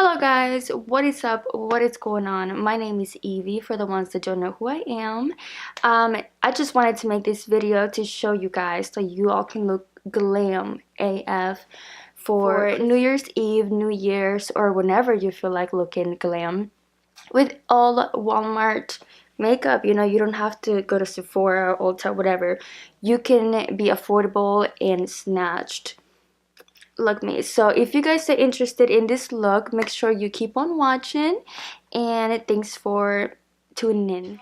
Hello guys, what is up? What is going on? My name is Evie for the ones that don't know who I am. I just wanted to make this video to show you guys so you all can look glam AF for New Year's Eve, New Year's, or whenever you feel like looking glam with all Walmart makeup. You know, you don't have to go to Sephora, Ulta, whatever. You can be affordable and snatched like me. So if you guys are interested in this look, make sure you keep on watching, and thanks for tuning in.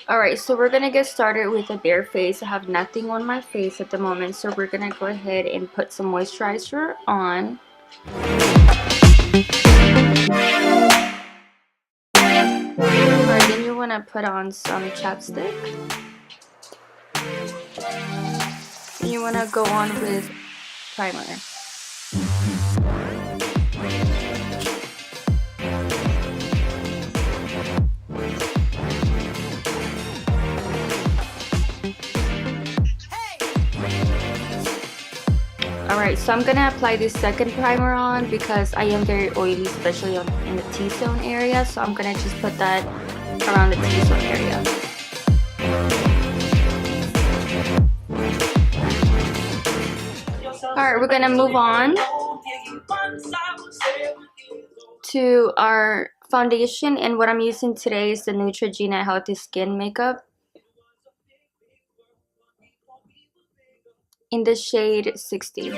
Alright, so we're gonna get started with a bare face. I have nothing on my face at the moment, so we're gonna go ahead and put some moisturizer on. Alright, then you want to put on some chapstick. And you want to go on with primer. Alright, so I'm gonna apply this second primer on because I am very oily, especially in the T-zone area. So I'm gonna just put that around the T-zone area. Alright, we're gonna move on to our foundation, and what I'm using today is the Neutrogena Healthy Skin Makeup in the shade 60.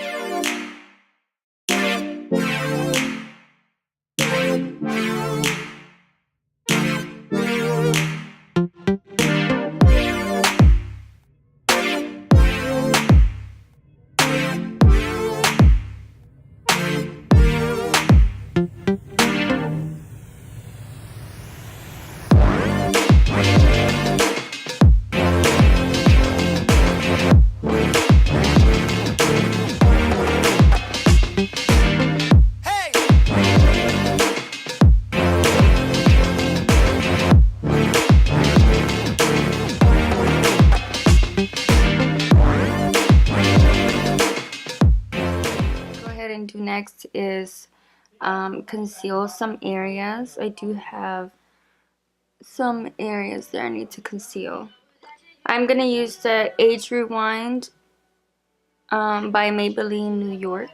Do next is conceal some areas. I do have some areas that I need to conceal. I'm gonna use the Age Rewind by Maybelline New York.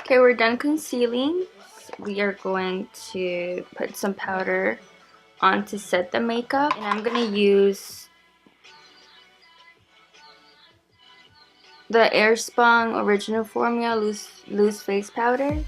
Okay, we're done concealing. We are going to put some powder on to set the makeup, and I'm gonna use the Airspun Original Formula loose face powder.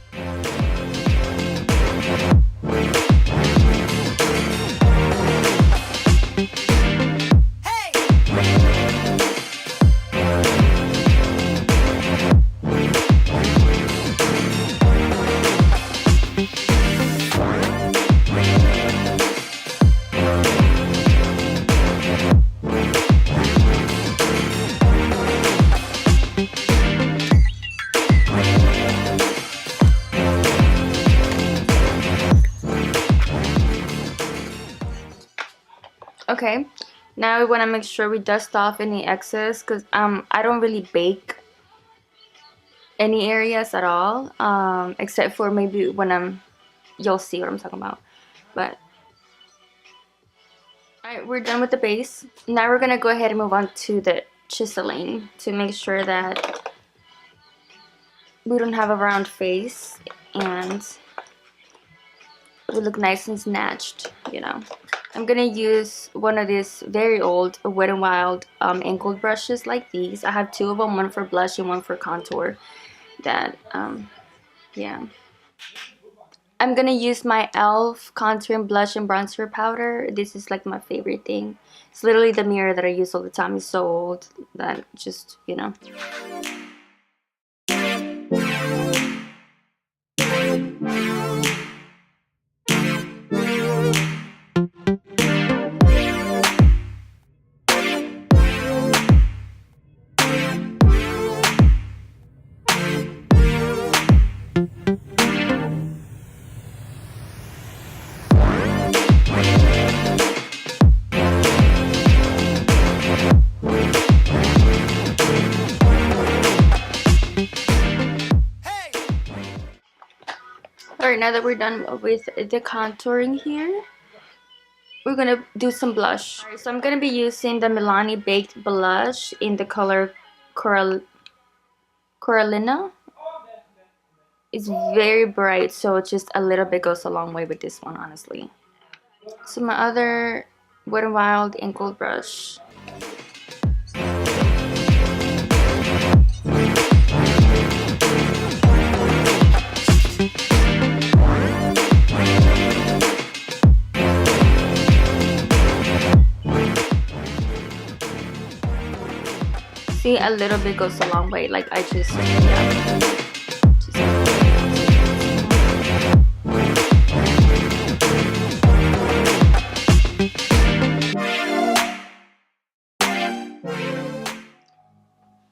Okay, now we want to make sure we dust off any excess, because I don't really bake any areas at all, except for maybe when you'll see what I'm talking about. But alright, we're done with the base. Now we're gonna go ahead and move on to the chiseling to make sure that we don't have a round face and we look nice and snatched, you know. I'm gonna use one of these very old Wet n Wild angled brushes like these. I have two of them, one for blush and one for contour. That yeah. I'm gonna use my e.l.f. contouring blush and bronzer powder. This is like my favorite thing. It's literally the mirror that I use all the time. It's so old that just, you know. Alright, now that we're done with the contouring here, we're gonna do some blush. Alright, so I'm gonna be using the Milani Baked Blush in the color Coralina. It's very bright, so just a little bit goes a long way with this one, honestly. So my other Wet n Wild ink gold brush. See, a little bit goes a long way. Like I just, yeah.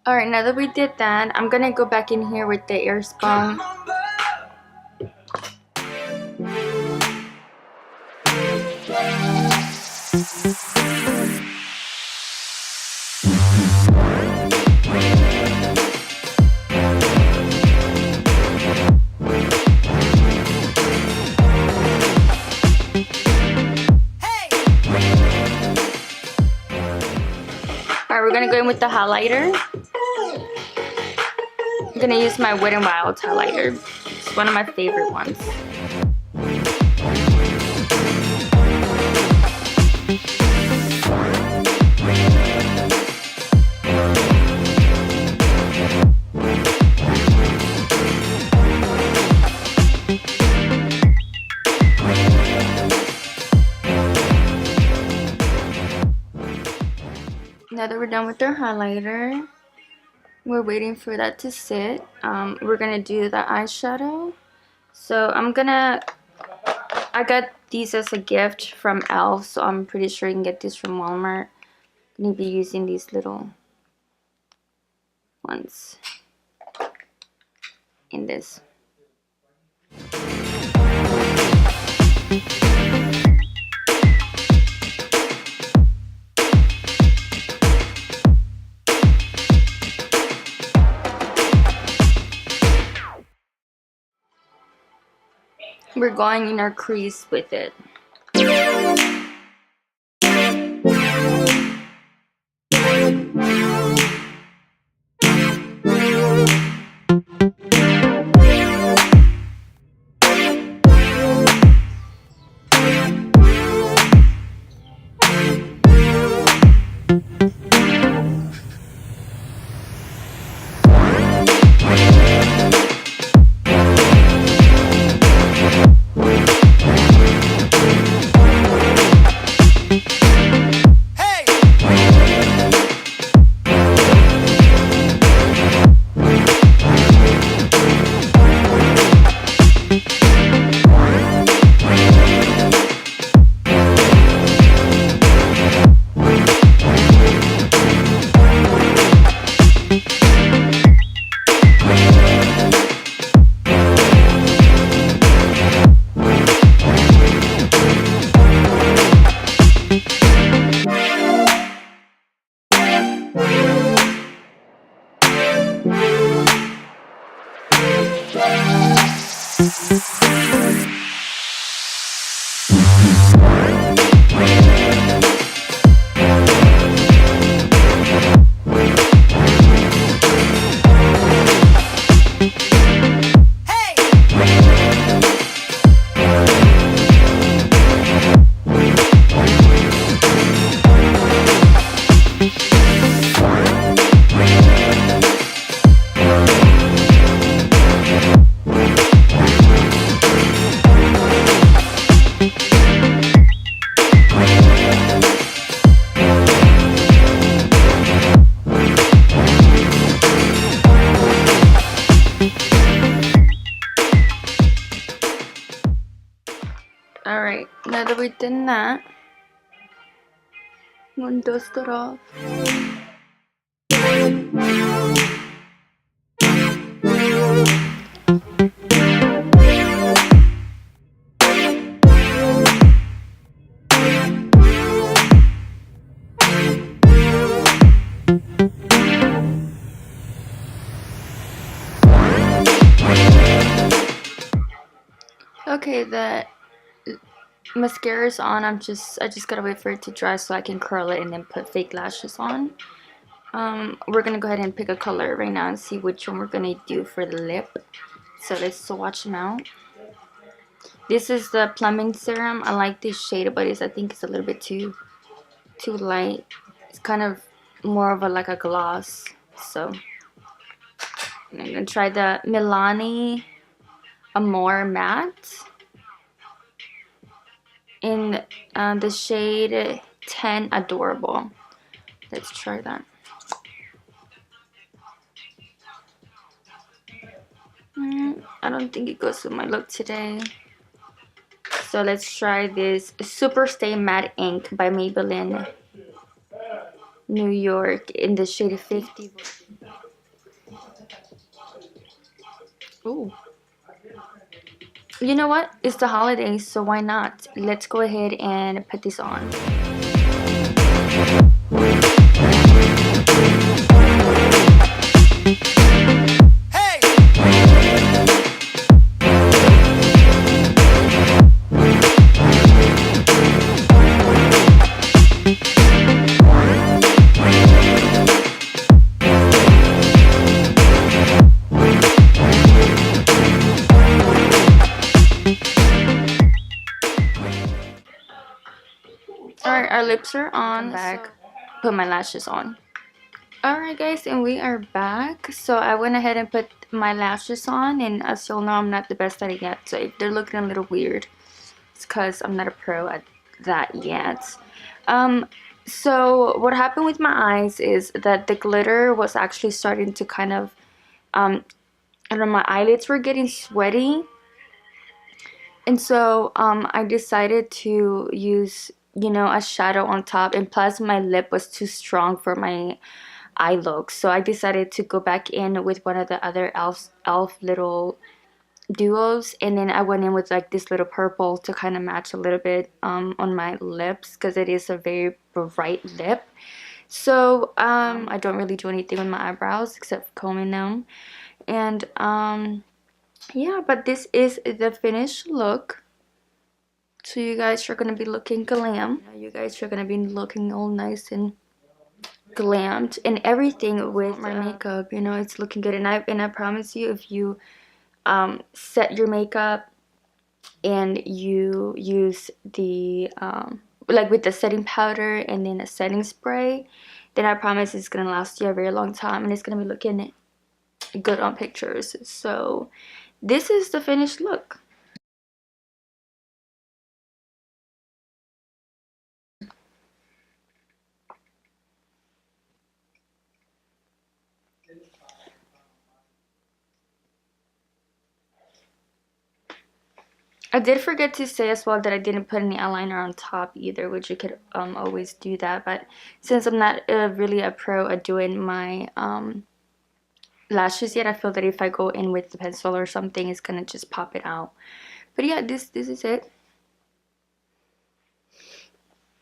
Alright, now that we did that, I'm gonna go back in here with the Airspun. Alright, we're gonna go in with the highlighter. I'm gonna use my Wet n Wild highlighter. It's one of my favorite ones. Now that we're done with our highlighter, we're waiting for that to sit. We're gonna do the eyeshadow. So I got these as a gift from Elf, so I'm pretty sure you can get this from Walmart. I'm gonna be using these little ones in this. We're going in our crease with it. Alright, now that we've done that, I'm going to dust it off. Okay, the mascara's on. I just gotta wait for it to dry so I can curl it and then put fake lashes on. We're gonna go ahead and pick a color right now and see which one we're gonna do for the lip. So let's swatch them out. This is the plumbing serum. I like this shade, but I think it's a little bit too light. It's kind of more of like a gloss. So I'm gonna try the Milani Amore Matte in the shade 10 Adorable. Let's try that. I don't think it goes with my look today. So let's try this Super Stay Matte Ink by Maybelline New York in the shade 50. Ooh. You know what? It's the holidays, so why not? Let's go ahead and put this on. Alright, our lips are on. Back, put my lashes on. Alright guys, and we are back. So I went ahead and put my lashes on, and as you'll know, I'm not the best at it yet. So if they're looking a little weird, it's because I'm not a pro at that yet. So what happened with my eyes is that the glitter was actually starting to kind of, I don't know, my eyelids were getting sweaty. And so I decided to use, you know, a shadow on top, and plus my lip was too strong for my eye look. So I decided to go back in with one of the other elf little duos, and then I went in with like this little purple to kind of match a little bit on my lips, because it is a very bright lip. So I don't really do anything with my eyebrows except combing them. And yeah, but this is the finished look. So you guys are gonna be looking glam. You guys are gonna be looking all nice and glammed and everything with my makeup. You know, it's looking good. And I promise you, if you set your makeup and you use the like with the setting powder and then a setting spray, then I promise it's gonna last you a very long time, and it's gonna be looking good on pictures. So this is the finished look. I did forget to say as well that I didn't put any eyeliner on top either, which you could always do that. But since I'm not really a pro at doing my lashes yet, I feel that if I go in with the pencil or something, it's gonna just pop it out. But yeah, this is it.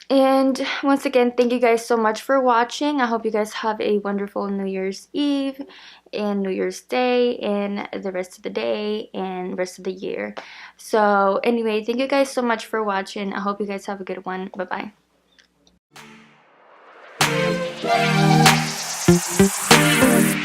And once again, thank you guys so much for watching. I hope you guys have a wonderful New Year's Eve and New Year's Day and the rest of the day and rest of the year. So anyway, thank you guys so much for watching. I hope you guys have a good one. Bye bye.